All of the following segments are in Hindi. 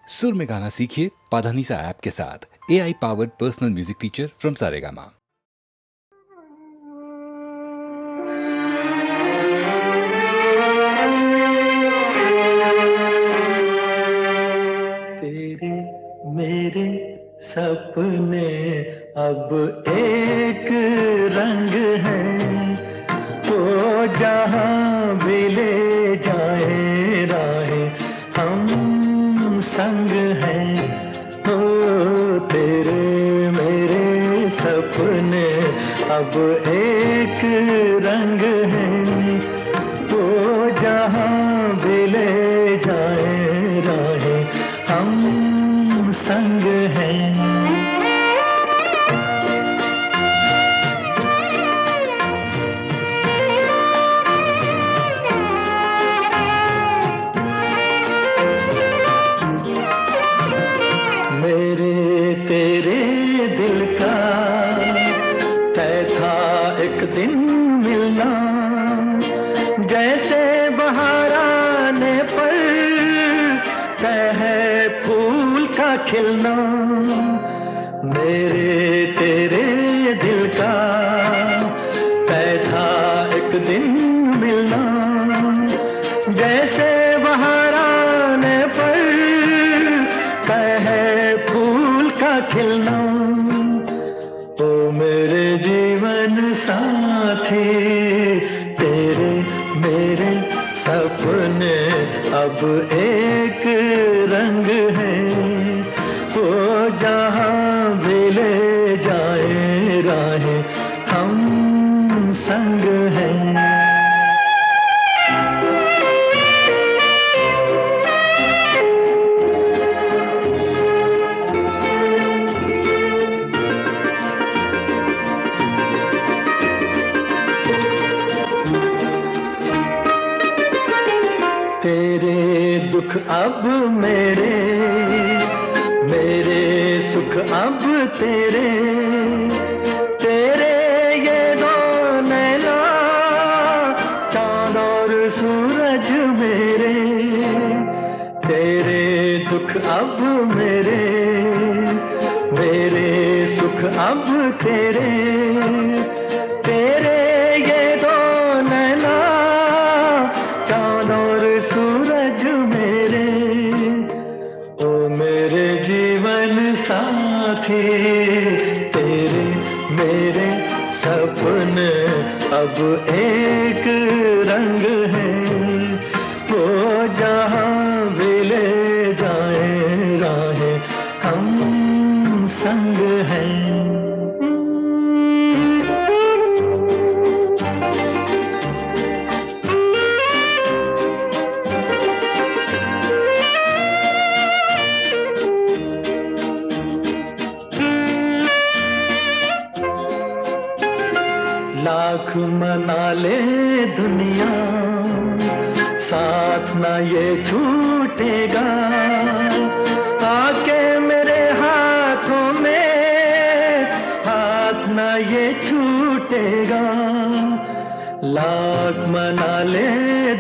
सुर में गाना सीखिए पाधानीसा ऐप के साथ। AI powered personal music teacher from Saregama. तेरे मेरे सपने अब एक रंग है, वो जहाँ भी ले जाए राहें हम संग हैं। हो तेरे मेरे सपने अब एक रंग है, वो जहाँ भी ले जाए राहें हम संग हैं। मेरे तेरे दिल का तय था एक दिन मिलना, जैसे बहार आने पर तय है फूल का खिलना। मेरे तेरे दिल का तय था एक दिन मिलना, जैसे बहार आने पर तय है फूल का खिलना। ओ मेरे जीवन साथी तेरे मेरे सपने अब एक रंग है, वो जहाँ भी ले जाए राहें हम संग हैं। तेरे दुख अब मेरे, मेरे सुख अब तेरे, तेरे ये दो नैना चांद और सूरज मेरे। तेरे दुख अब मेरे, मेरे सुख अब तेरे, तेरे ये दो नैना चांद और सूरज मेरे। ओ मेरे जीवन साथी तेरे मेरे सपने अब एक रंग है, वो जहाँ भी ले जाए राहें हम संग हैं। लाख मना ले दुनिया साथ ना ये छूटेगा, आके मेरे हाथों में हाथ ना ये छूटेगा। लाख मना ले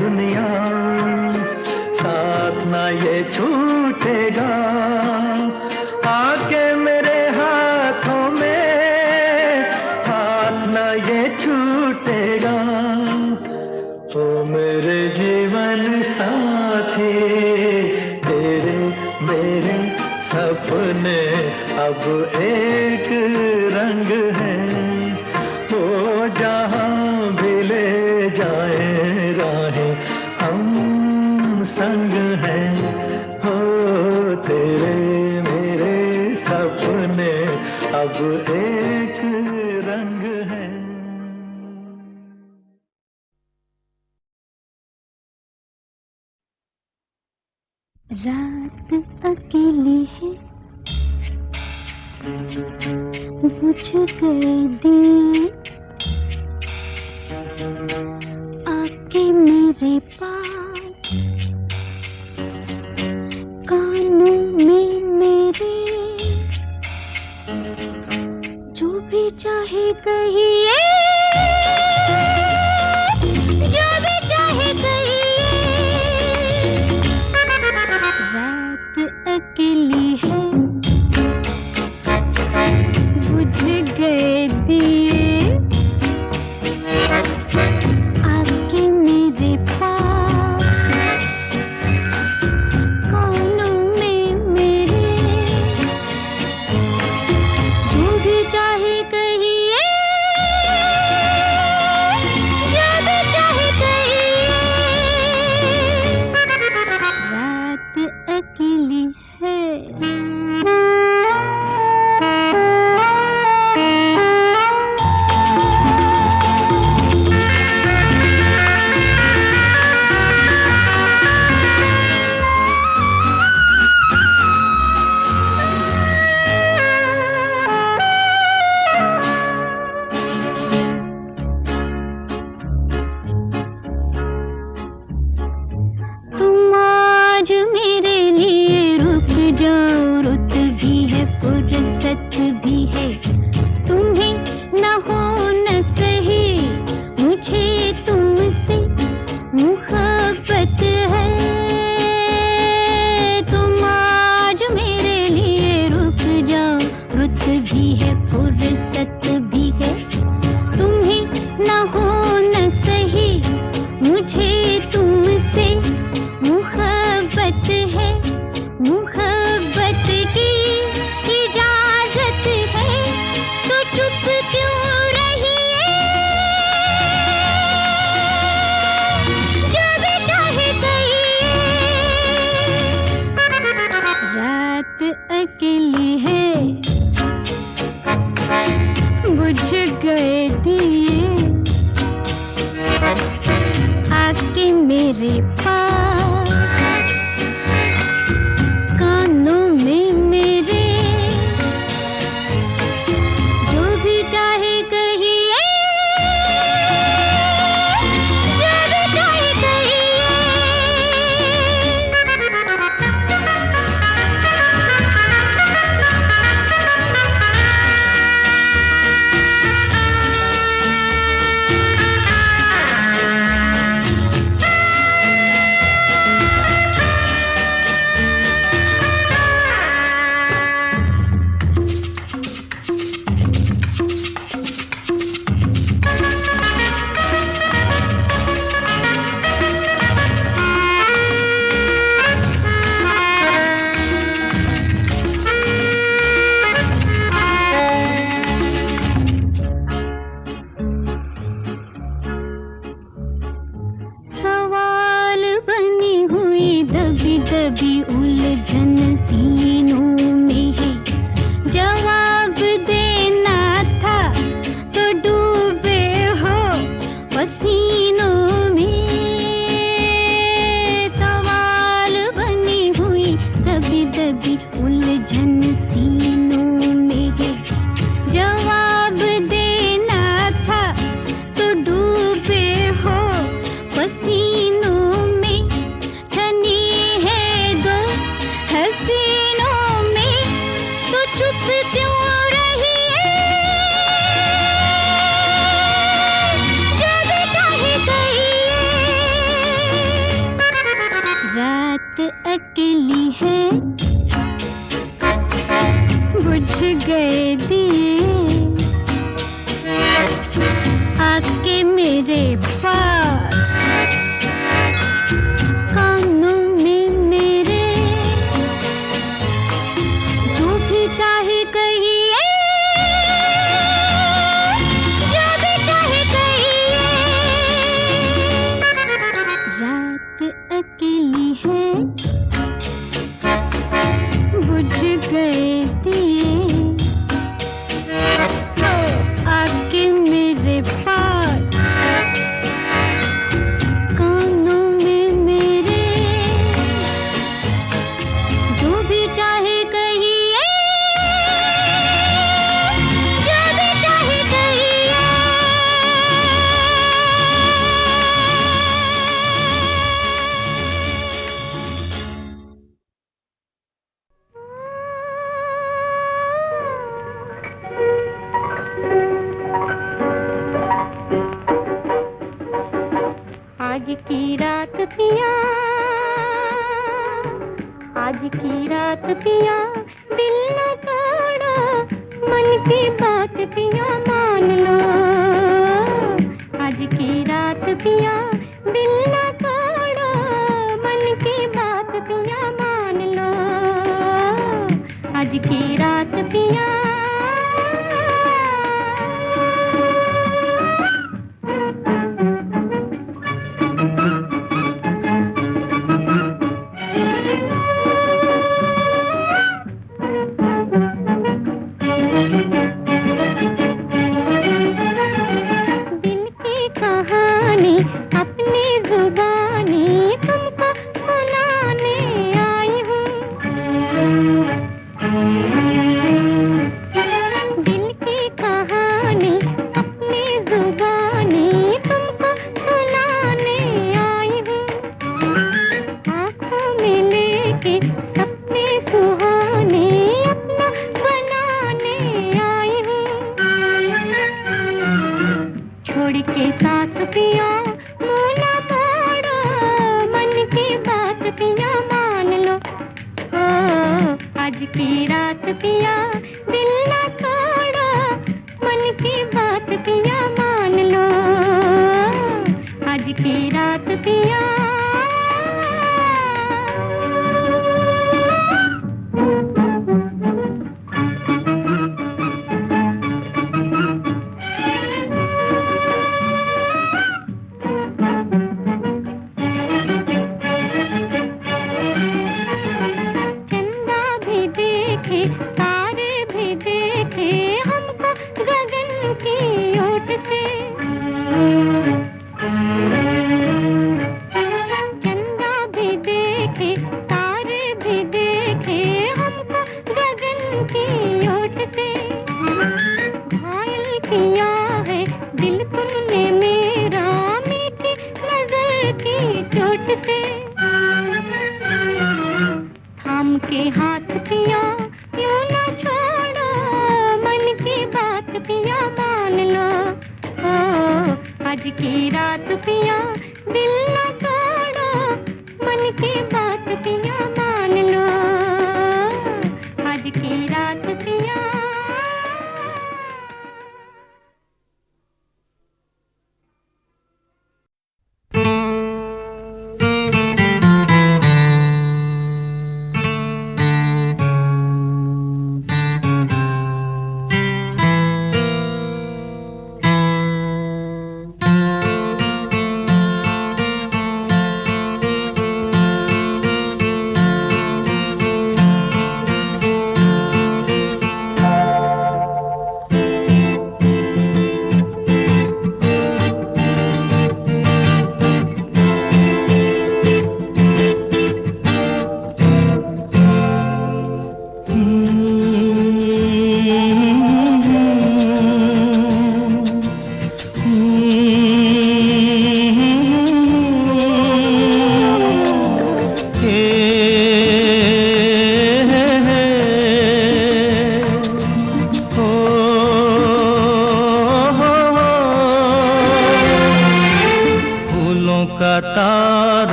दुनिया साथ ना ये छूटेगा, आके मेरे हाथों में हाथ ना ये छूटेगा। ओ मेरे जीवन साथी तेरे मेरे सपने अब एक रंग है, वो जहाँ भी ले जाए राहें हम संग हैं। हो तेरे मेरे सपने अब एक रंग है। रात अकेली है, बुझ गए दिए, आके मेरे पास कानों में मेरे, जो भी चाहे कहिए, जो भी चाहे कहिए। रात अकेली है, बुझ गए दिए आके मेरे पास, कानों में मेरे, जो भी चाहे कहिए, जो भी चाहे कहिए, रात अकेली है। तुम आज मेरे लिए रुक जाओ, रुत भी है फुर्सत भी है, तुम्हें न हो न सही, मुझे तुमसे मुहब्बत है। तुम आज मेरे लिए रुक जाओ, रुत भी है फुर्सत भी है, तुम्हें न हो न सही, मुझे तुमसे मुहब्बत है, मुहब्बत की इजाजत है, तो चुप क्यों रही है, जो भी चाहे कहिए, रात अकेली है, बुझ गए दिए आके मेरे पास, कानों में मेरे, जो भी चाहे कहिए, जो भी चाहे कहिए। सवाल बनी हुई दबी दबी उलझन सीनों में है, जवाब देना था तो डूबे हो पसीनों में। सवाल बनी हुई दबी दबी उलझन सीनों में है, जवाब देना था तो डूबे हो पसीनों में, ठनी है दो हसीनों में, तो चुप क्यों रही है, जो भी चाहे कहिए, रात अकेली है, बुझ गए दिए आके मेरे पास, कानों में मेरे, जो भी चाहे कहिए, जो भी चाहे कहिए, रात अकेली है, बुझ गए दिए आके मेरे पास, कानों में मेरे, जो भी चाहे कहिए, जो भी चाहे कहिए। आज की रात पिया, आज आज की रात पिया दिल न तोड़ो, मन की बात पिया मान लो। आज की रात पिया दिल न तोड़ो, मन की बात पिया मान लो। आज की रात पिया अपनी जुबानी तुमको सुनाने आई हूँ। दिल की कहानी अपनी जुबानी तुमको सुनाने आई हूँ। आँखों में लेके सपने सुहाने अपना बनाने आई हूँ। छोड़ के साथ पिया आज की रात पिया दिल न तोड़ो, मन की बात पिया मान लो। आज की रात पिया तारे भी देखे हमको गगन की ओट से। चंदा भी देखे तारे भी देखे हमको गगन की ओट से। घायल किया है दिल तुमने मेरा मीठी नजर की चोट से। थाम के हाथ पिया यूं ना छोड़ो, मन की बात पिया मान लो। ओ आज की रात पिया दिल ना तोड़ो, मन की बात पिया मान लो। आज की रात पिया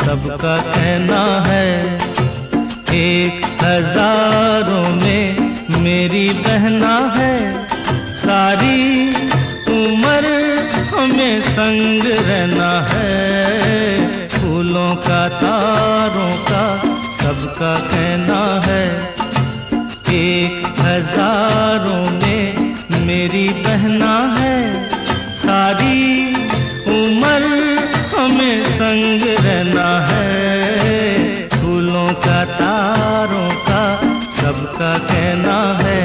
सबका कहना है, एक हजारों में मेरी बहना है। सारी उम्र हमें संग रहना है। फूलों का तारों का सबका कहना है, एक हजारों में मेरी बहना है। सारी उम्र हमें संग रहना है। फूलों का तारों का सबका कहना है।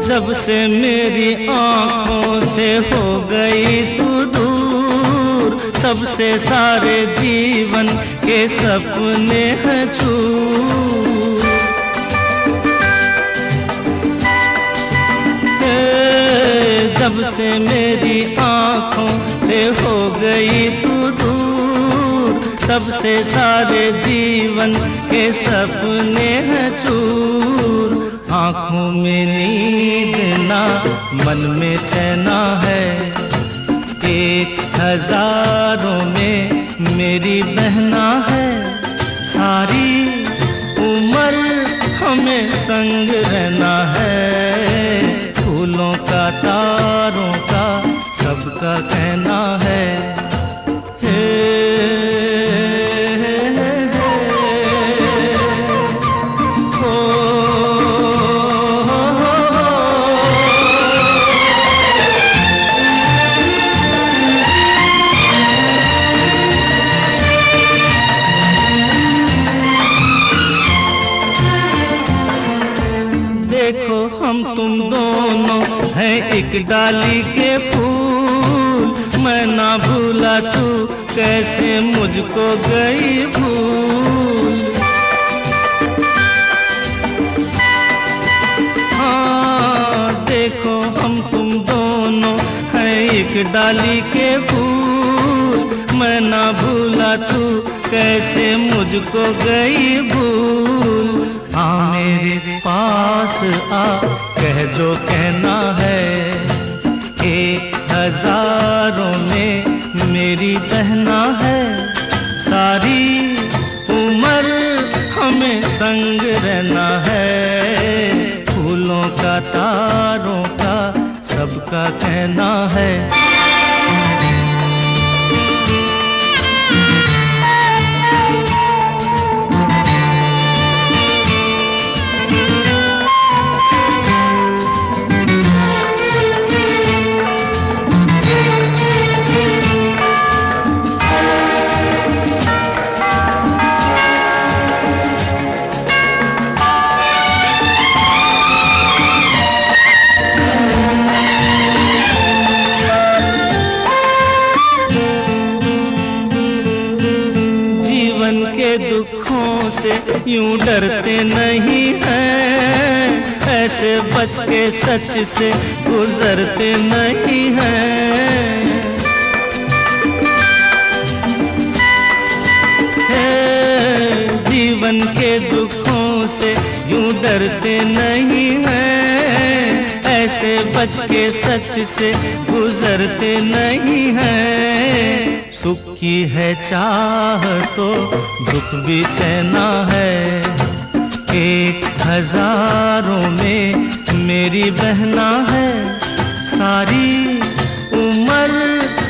जब से मेरी आँखों से हो गई तू दूर, सबसे सारे जीवन के सपने हैं चूर। जब से मेरी आँखों से हो गई तू दूर, तब से सारे जीवन के सपने हैं चूर। आँखों में नींद ना, मन में चैना है, 1000 में मेरी बहना है। सारी उम्र हमें संग रहना है, फूलों का तारों का सबका कहना है। देखो हम तुम दोनों हैं एक डाली के फूल, मैं ना भूला तू कैसे मुझको गई भूल। हाँ देखो हम तुम दोनों हैं एक डाली के फूल, मैं ना भूला तू कैसे मुझको गई भूल। आ मेरे पास आ, कह जो कहना है, 1000 में मेरी बहना है। सारी उम्र हमें संग रहना है, फूलों का तारों का सबका कहना है। दुखों से यूं डरते नहीं हैं, ऐसे बच के सच से गुजरते नहीं हैं। जीवन के दुखों से यूं डरते नहीं हैं, ऐसे बच के सच से गुजरते नहीं हैं। सुख की है चाह तो दुख भी सहना है, 1000 में मेरी बहना है। सारी उम्र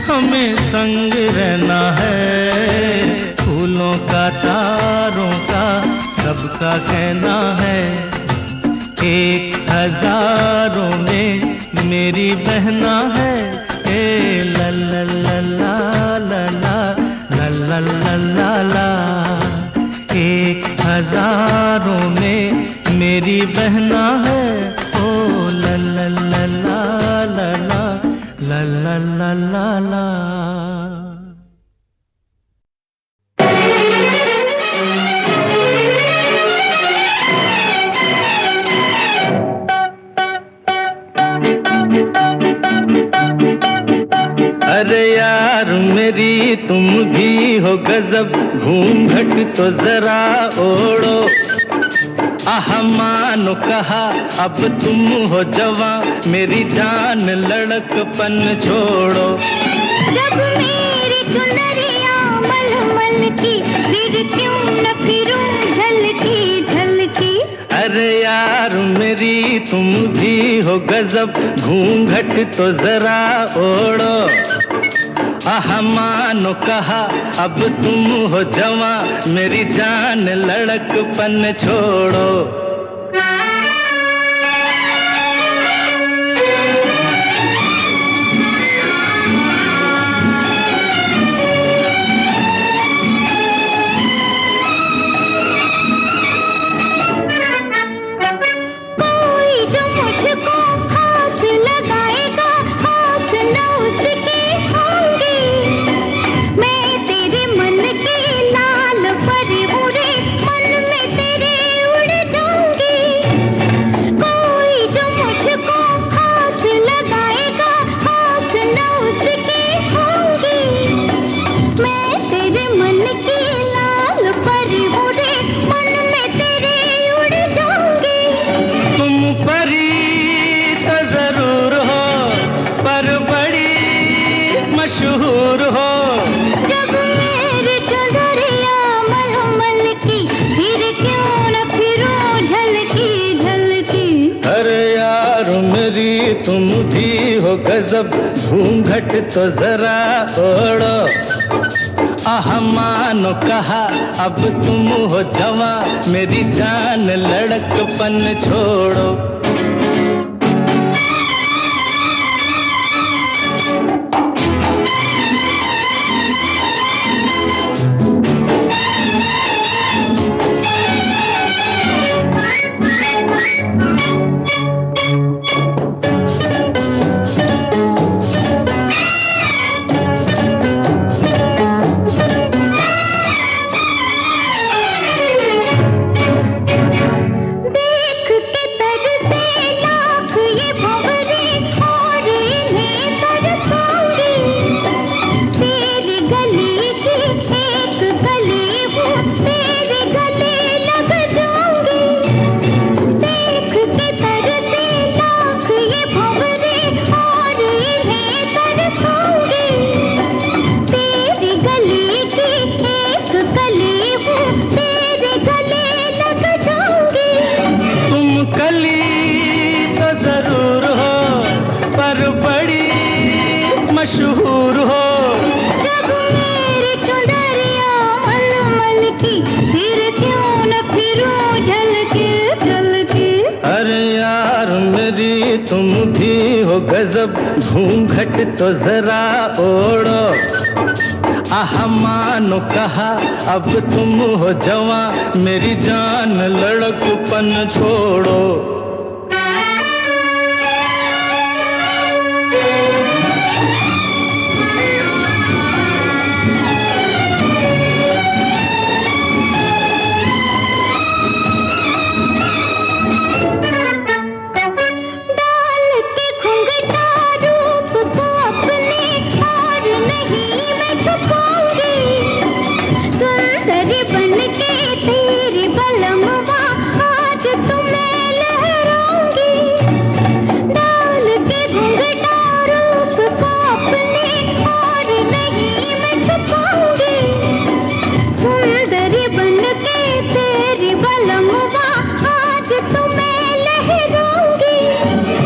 हमें संग रहना है, फूलों का तारों का सबका कहना है। 1000 में मेरी बहना है। ला ला ला ला ला ला ला ला ला ला, 1000 में मेरी बहना है। ओ ला ला ला ला ला ला ला ला ला ला। अरे यार मेरी तुम भी हो गजब, घूंघट तो जरा ओढ़ो। आह मानो कहा अब तुम हो जवां, मेरी जान लड़कपन छोड़ो। जब मेरी चुनरिया मलमल की, फिर क्यों न फिरूं झलकी झलकी। अरे यार मेरी तुम भी हो गजब, घूंघट तो जरा ओढ़ो। आह मानो कहा अब तुम हो जवां, मेरी जान लड़कपन छोड़ो। मन की लाल परी उड़े, मन में तेरे उड़ जाऊं। यार मेरी तुम भी हो गजब, घूंघट तो जरा ओढ़ो। आह मानो कहा अब तुम हो जवां, मेरी जान लड़कपन छोड़ो। मशहूर हो जब मेरी चुनरिया मलमल की, फिर क्यों न फिरूं झलके झलके। अरे यार मेरी तुम भी हो गजब, घूंघट तो जरा ओढ़ो। आह मानो कहा अब तुम हो जवां, मेरी जान लड़कपन छोड़ो।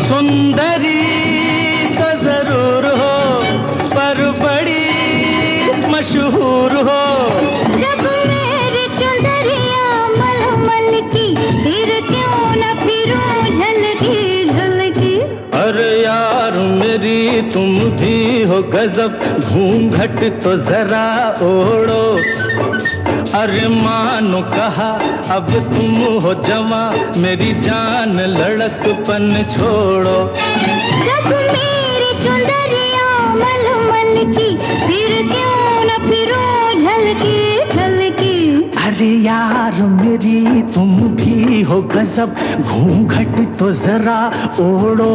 सुंदरी तो जरूर हो, पर बड़ी मशहूर हो। जब मेरी चुनरिया मलमल की, फिर क्यों न फिरूं झलकी झलकी। अरे यार मेरी तुम भी हो गजब, घूंघट तो जरा ओढ़ो। अरे मानो कहा अब तुम हो जवां, मेरी जान लड़कपन छोड़ो। जब मेरी चुनरिया मलमल की, फिर क्यों न फिरूं झलकी झलकी। अरे यार मेरी तुम भी हो गजब, घूंघट तो जरा ओढ़ो।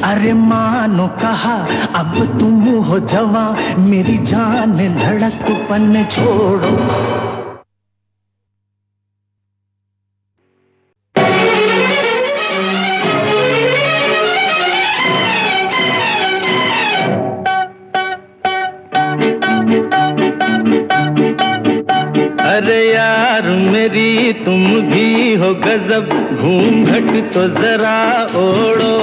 अरे मानो कहा अब तुम हो जवां, मेरी जान लड़कपन छोड़ो। अरे यार मेरी तुम भी हो गजब, घूंघट तो जरा ओढ़ो।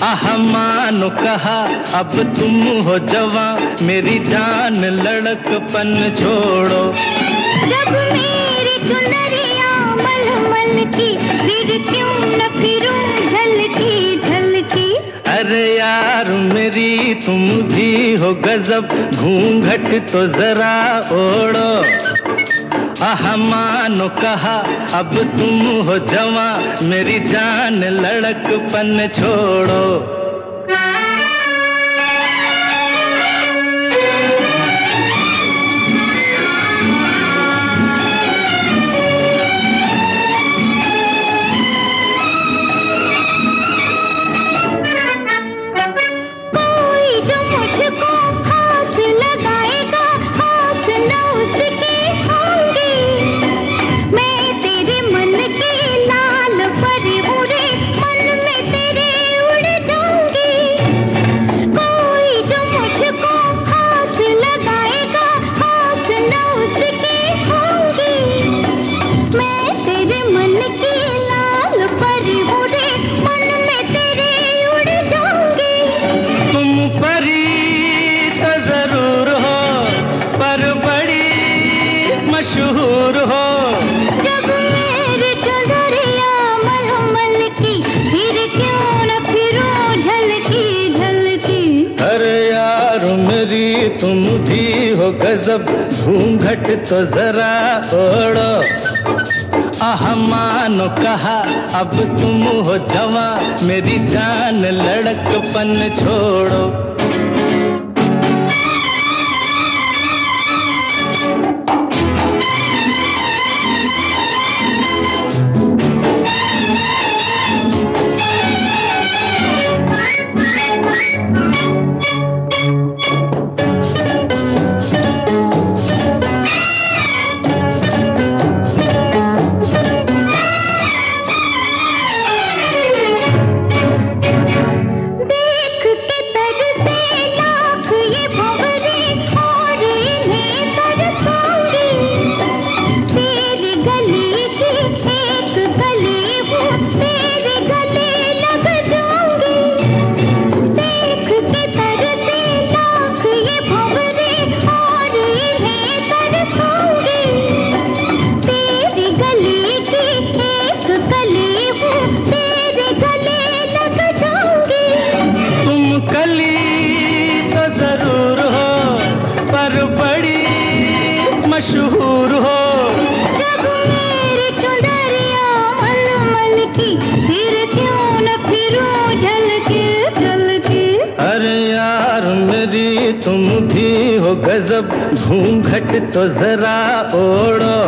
आह मानो कहा अब तुम हो जवां, मेरी जान लड़कपन छोड़ो। जब मेरी चुनरिया मलमल की, फिर क्यों न फिरूं झलकी झलकी। अरे यार मेरी तुम भी हो गजब, घूंघट तो जरा ओढ़ो। आह मानो कहा अब तुम हो जवां, मेरी जान लड़कपन छोड़ो। मन में तेरे उड़ गजब घूंघट तो जरा ओढ़ो, आह मानो कहा अब तुम हो जवां, मेरी जान लड़कपन छोड़ो। मशहूर हो जब मेरी चुनरिया मलमल की, फिर क्यों न फिरूं झलके झलके। अरे यार मेरी तुम भी हो गजब, घूंघट तो जरा ओढ़ो,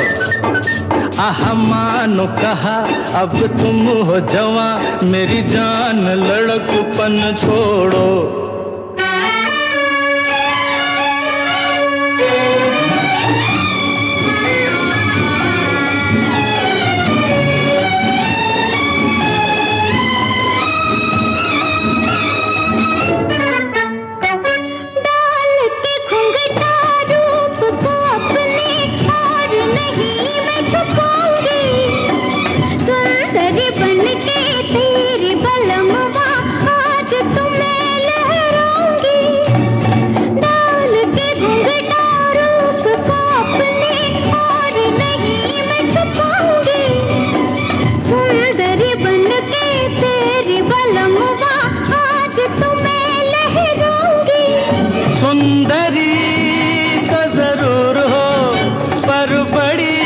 आह मानो कहा अब तुम हो जवां, मेरी जान लड़कपन छोड़ो। सुंदरी तो जरूर हो पर बड़ी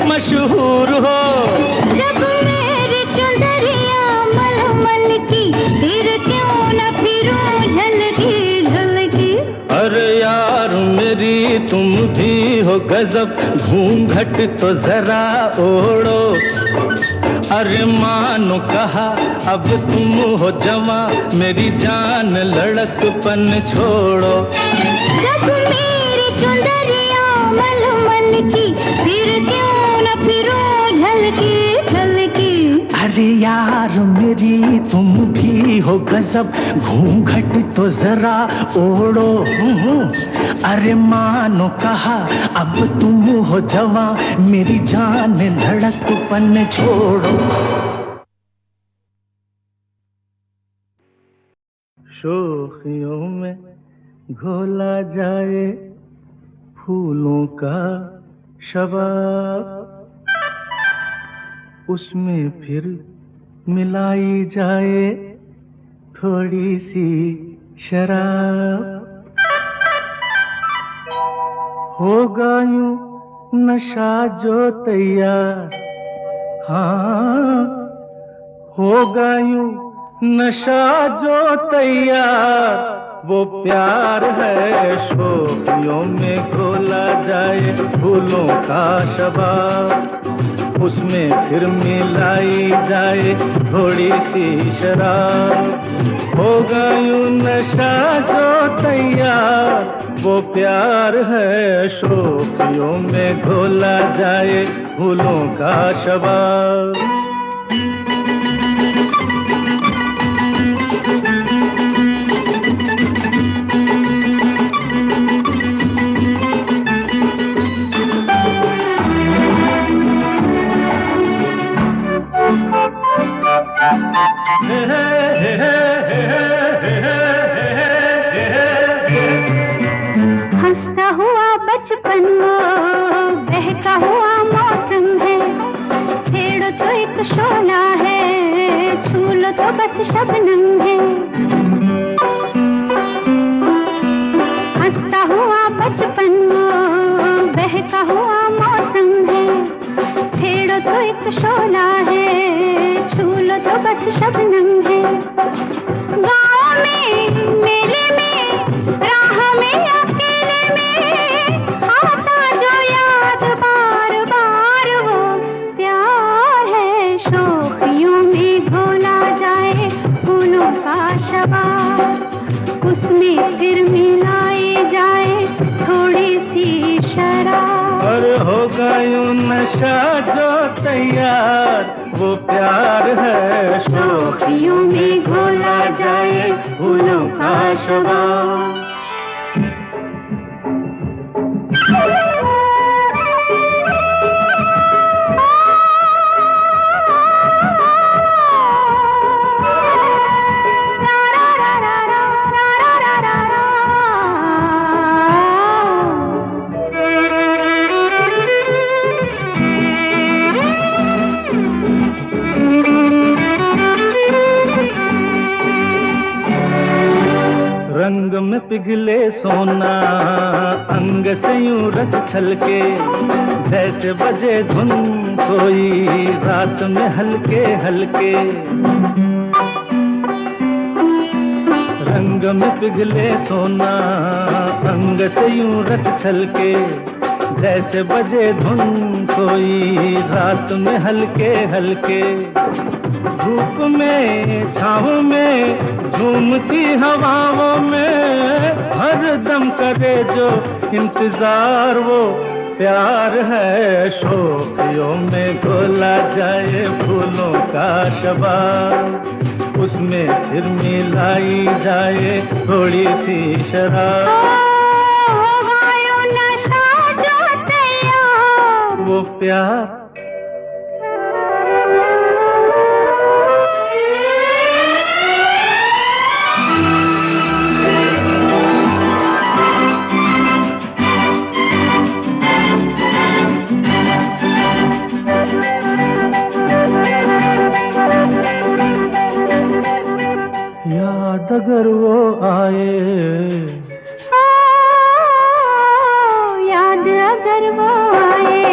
मशहूर हो, जब मेरी चुनरिया मलमल की, फिर क्यों न फिरूं झलकी झलकी। अरे यार मेरी तुम भी हो गजब, घूंघट तो जरा ओढ़ो, अरे मानो कहा अब तुम हो जवां, मेरी जान लड़कपन छोड़ो। जब मेरी चुनरिया मलमल की, फिर क्यों न फिरूं झलकी झलकी। अरे यार मेरी तुम भी हो गजब, घूंघट तो जरा ओढ़ो, अरे मानो कहा अब तुम हो जवां, मेरी जान लड़कपन छोड़ो। शोखियों में घोला जाए फूलों का शबाब, उसमें फिर मिलाई जाए थोड़ी सी शराब, होगा यूं नशा जो तैयार, हाँ होगा यूं नशा जो तैयार, वो प्यार है शोखियों में घोला जाए फूलों का शबाब, उसमें फिर मिलाई जाए थोड़ी सी शराब, होगा यूं नशा जो तैयार, वो प्यार है शोखियों में घोला जाए फूलों का शबाब। हंसता हुआ बचपन वो बहका हुआ मौसम है, छेड़ो तो एक शोला है, छू लो तो बस शबनम है। हंसता हुआ बचपन बस शबनम है। गाँव में मेले में राह में अकेले में आता जो याद बार बार वो प्यार है। शोखियों में घोला जाए फूलों का शबाब, उसमें फिर मिलाई जाए थोड़ी सी शराब। और होगा यूं नशा जो तैयार वो प्यार है। शोखियों में घोला जाए फूलों का शबाब। रंग में पिघले सोना अंग से यूं रस छलके, जैसे बजे धुन कोई रात में हल्के हल्के। रंग में पिघले सोना अंग से यूं रस छलके, जैसे बजे धुन कोई रात में हल्के हल्के। धूप में छाँव में झूमती हवाओं में हर दम करे जो इंतजार वो प्यार है। शोखियों में घोला जाए फूलों का शबाब, उसमें फिर मिलाई जाए थोड़ी सी शराब। होगा यूं नशा जो तैयार वो प्यार याद अगर वो आए, याद अगर वो आए,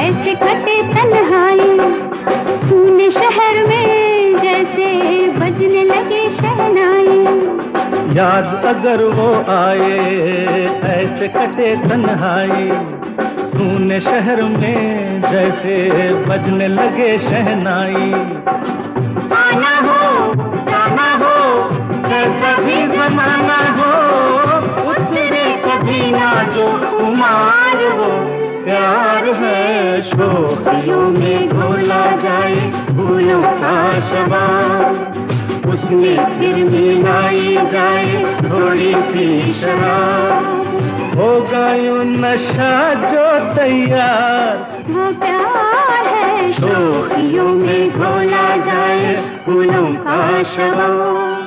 ऐसे कटे तन्हाई सूने शहर में जैसे बजने लगे शहनाई। याद अगर वो आए ऐसे कटे तन्हाई सूने शहर में जैसे बजने लगे शहनाई। आना हो जाना हो जैसा भी जमाना हो उतरे कभी ना जो कुमार वो प्यार है। शोखियों में घोला जाए फूलों का शबाब, उसमें फिर मिलाई जाए थोड़ी सी शराब। होगा यूं नशा जो तैयार वो प्यार है। शोखियों में घोला जाए फूलों का शबाब।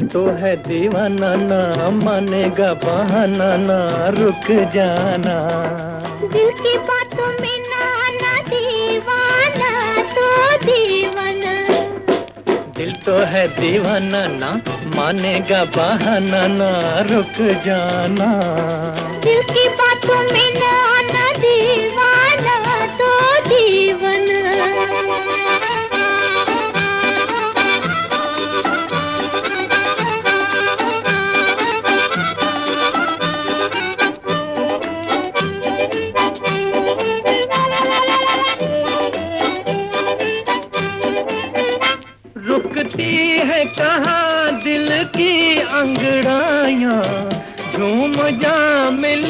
तो है दीवाना ना मानेगा बहाना ना रुक जाना। दिल की बातों में ना आना दीवाना तो दीवाना। दिल तो है दीवाना ना मानेगा बहाना ना रुक जाना। दिल की बातों में ना आना दीवाना तो दीवाना। रुकती है कहाँ दिल की अंगड़ाइयाँ, झूम जा मिल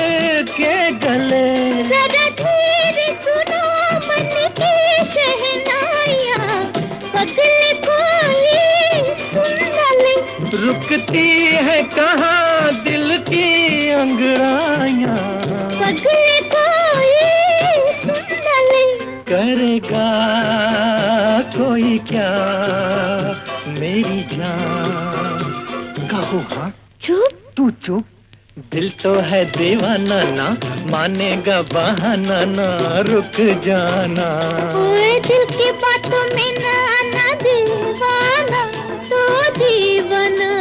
के गले। जरा धीरे सुनो मन की शहनाइयाँ, पगले कोई सुन ले। रुकती है कहाँ दिल की अंगड़ाइयाँ, पगले कोई सुन भी क्या मेरी जान, कहो हाँ चुप। तू चुप, दिल तो है दीवाना ना मानेगा बहाना ना, रुक जाना। ओए दिल की बातों में न आना दीवाना, तो दीवाना।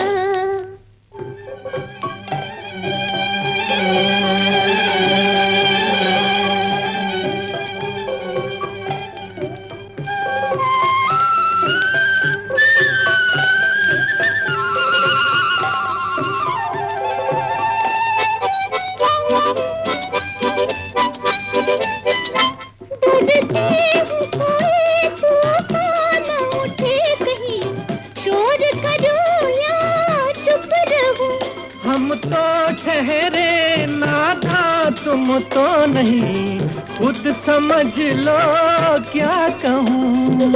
हम तो ठहरे ना था, तुम तो नहीं, खुद समझ लो क्या कहूँ।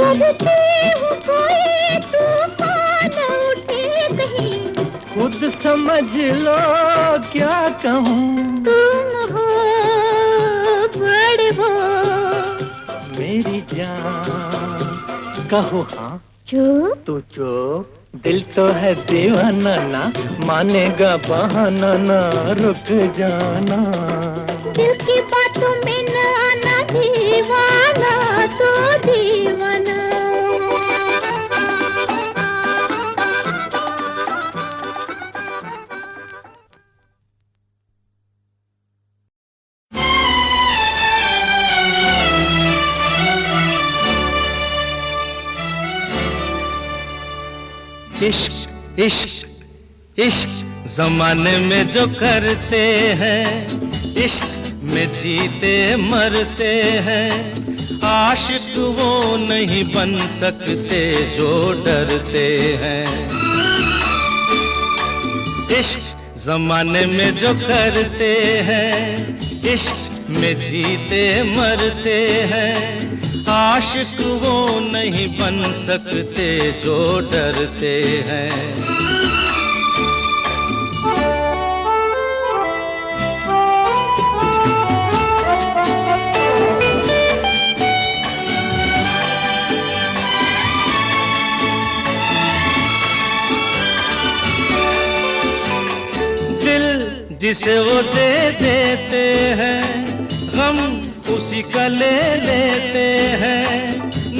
खुद समझ लो क्या कहूँ। तुम हो बड़े हो मेरी जान, कहो हाँ चुप। तू चुप, दिल तो है दीवाना ना मानेगा बहाना ना, रुक जाना। दिल की बातों में न आना दीवाना, तो दीवाना। इश्क इश्क इश्क जमाने में जो करते हैं, इश्क में जीते मरते हैं। आशिक वो नहीं बन सकते जो डरते हैं। इश्क जमाने में जो करते हैं, इश्क में जीते मरते हैं। आशिक वो नहीं बन सकते जो डरते हैं। दिल जिसे वो दे देते हैं, गम उसी का ले लेते हैं।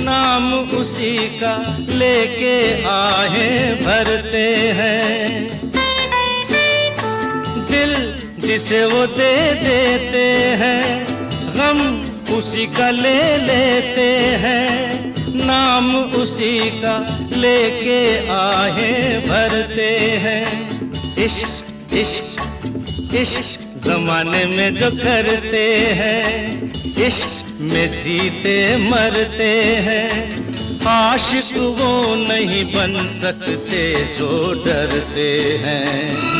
नाम उसी का लेके आहें भरते हैं। दिल जिसे वो दे देते हैं, गम उसी का ले लेते हैं। नाम उसी का लेके आहें भरते हैं। इश्क इश्क इश्क जमाने में जो करते हैं, इश्क में जीते मरते हैं। आशिक वो नहीं बन सकते जो डरते हैं।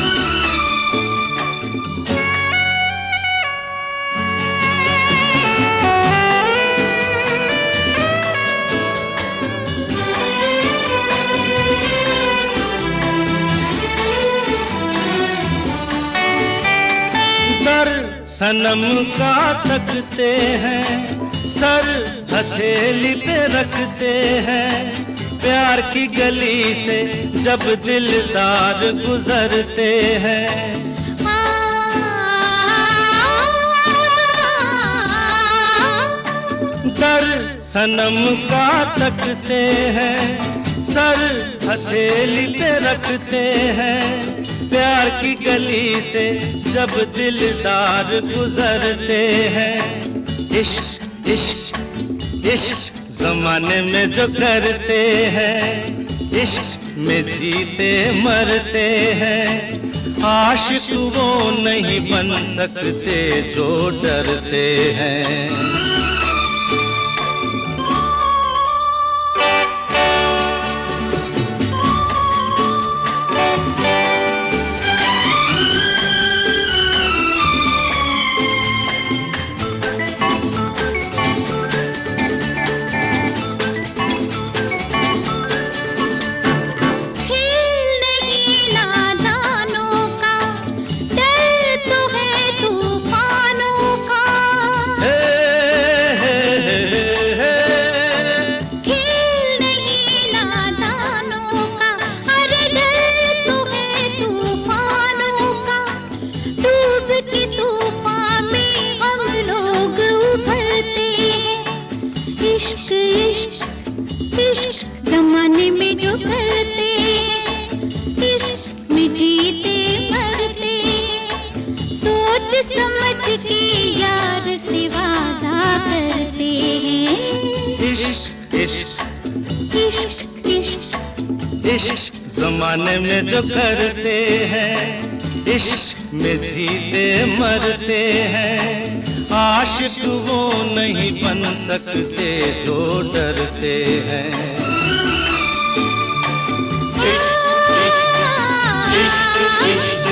सनम का थकते हैं, सर हथेली पे रखते हैं। प्यार की गली से जब दिलदार गुजरते हैं। दर सनम का थकते हैं, सर हथेली पे रखते हैं। प्यार की गली से जब दिलदार गुजरते हैं। इश्क इश्क इश्क जमाने में जो करते हैं, इश्क में जीते मरते हैं। आशिक वो नहीं बन सकते जो डरते हैं। इश्क जमाने में जो करते हैं, इश्क में जीते मरते हैं। आशिक वो नहीं बन सकते जो डरते हैं। इश्क इश्क इश्क इश्क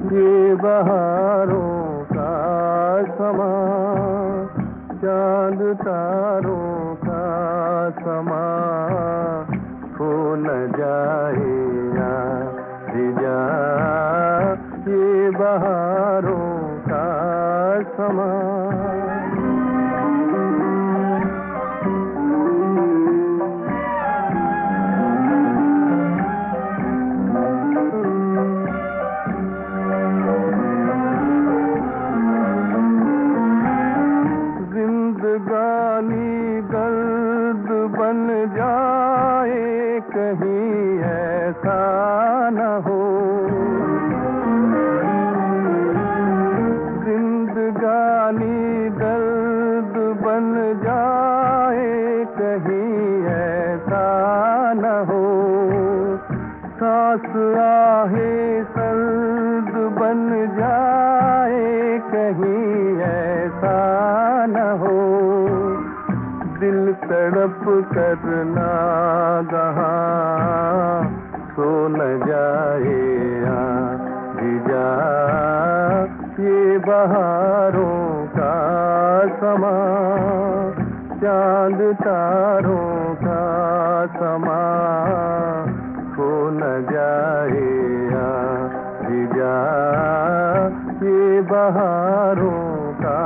हे बहारों का समा, चांद तारों का समा, हो न जाए जा ये बहारों का समा। दर्द बन जाए कहीं ऐसा न हो, जिंदगानी दर्द बन जाए कहीं ऐसा न हो। सांस आहे सर्द बन जाए कहीं ऐसा न हो। दिल तड़प करना गहा सो न जाए जा ये बहारों का समा, चांद तारों का समा, सो न जाए जा ये बहारों का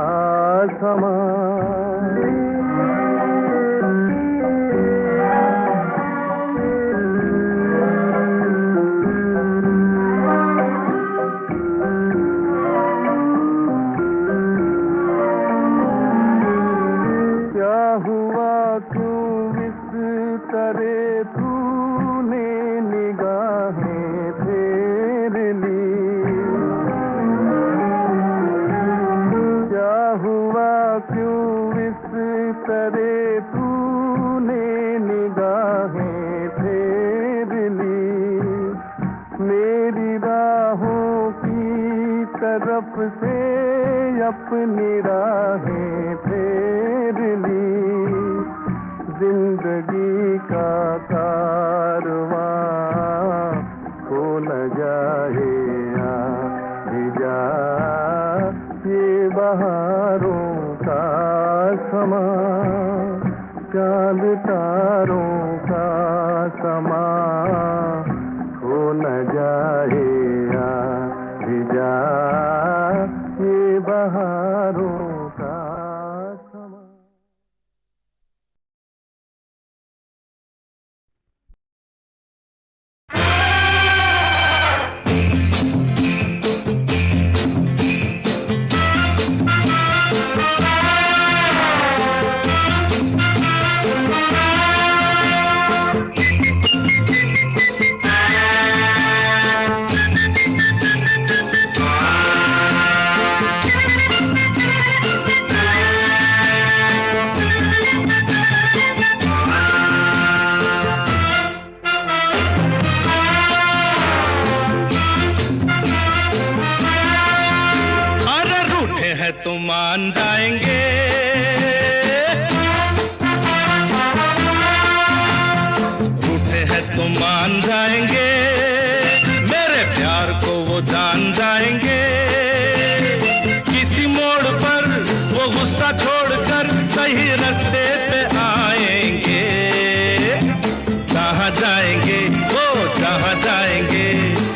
समा। करे तूने निगाहें फेर ली, क्या हुआ क्यों इस करे तूने निगाहें फेर ली। मेरी राहों की तरफ से अपनी राहें फेर ली। जिंदगी का कारवां हो न जाए जा ये बहारों का समा, चांद तारों का समा, हो न जाए जा ये बहारों का समा। तो मान जाएंगे, रूठे हैं तो मान जाएंगे, मेरे प्यार को वो जान जाएंगे। किसी मोड़ पर वो गुस्सा छोड़कर सही रास्ते पे आएंगे। जहाँ जाएंगे वो जहाँ जाएंगे,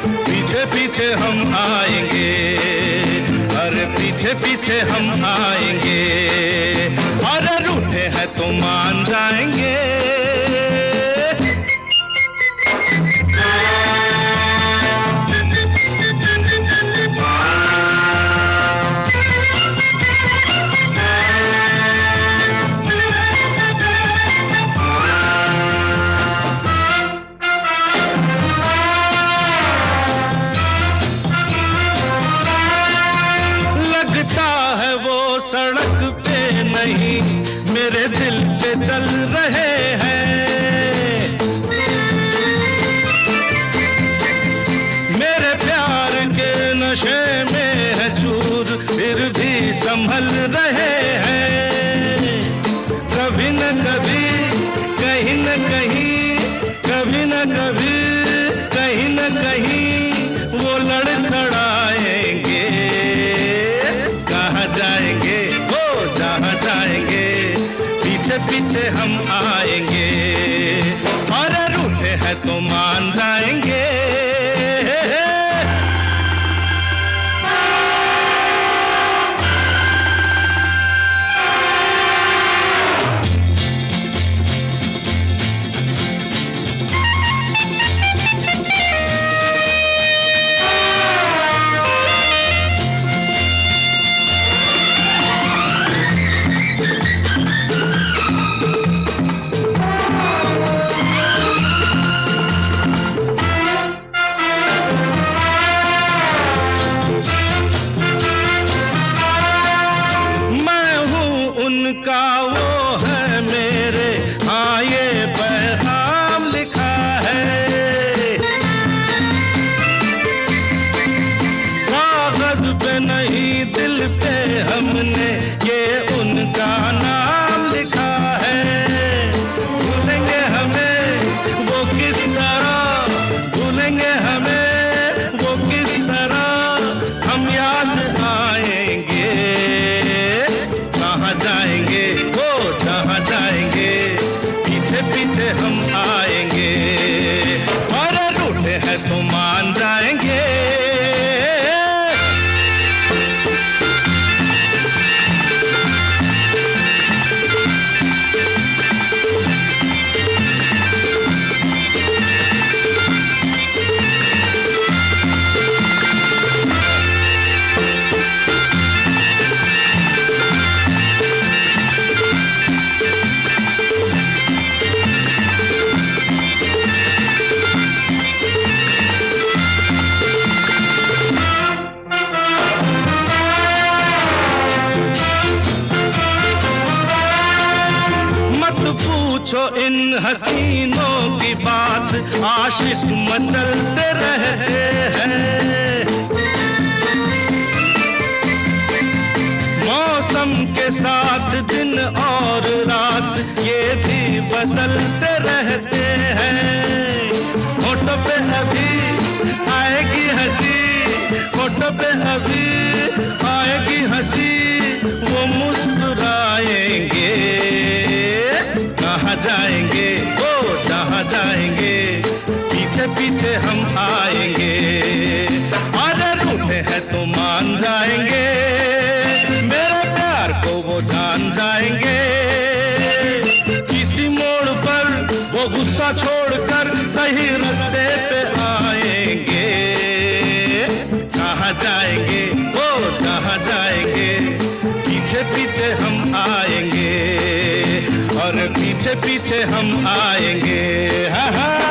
पीछे पीछे हम आएंगे। पीछे पीछे हम आएंगे, और रूठे हैं तो मान जाएंगे। सड़क पे नहीं मेरे दिल पे चल रहे हैं, मेरे प्यार के नशे में है चूर फिर भी संभल रहे हैं। कभी न कभी कहीं न कहीं, कभी न कभी कहीं न कहीं वो लड़खड़ाएंगे। कहाँ जाएंगे जाएंगे, पीछे पीछे हम आएंगे, और रूठे हैं तो मान जाएंगे। उनका वो है मेरे, हाँ ये पैगाम लिखा है। कागज पे नहीं दिल पे हमने ये उनका नाम लिखा है। भूलेंगे हमें वो किस तरह, भूलेंगे हमें वो किस तरह, हम याद आएंगे। कहाँ जाएंगे वो जहाँ जाएंगे, पीछे पीछे हम आएंगे, और रूठे हैं तो मान जाएंगे। पूछो इन हसीनों की बात, आशिक मचलते रहते हैं। मौसम के साथ दिन और रात ये भी बदलते रहते हैं। होठों पे अभी आएगी हंसी, होठों पे अभी आएगी हंसी, वो मुस्कुराएंगे। कहाँ जाएंगे वो जहाँ जाएंगे, पीछे पीछे हम आएंगे, और रूठे हैं तो मान जाएंगे। मेरे प्यार को वो जान जाएंगे। किसी मोड़ पर वो गुस्सा छोड़कर सही रास्ते पे आएंगे। कहाँ जाएंगे वो जहाँ जाएंगे, पीछे पीछे हम आएंगे, और पीछे पीछे हम आएंगे। हा हा।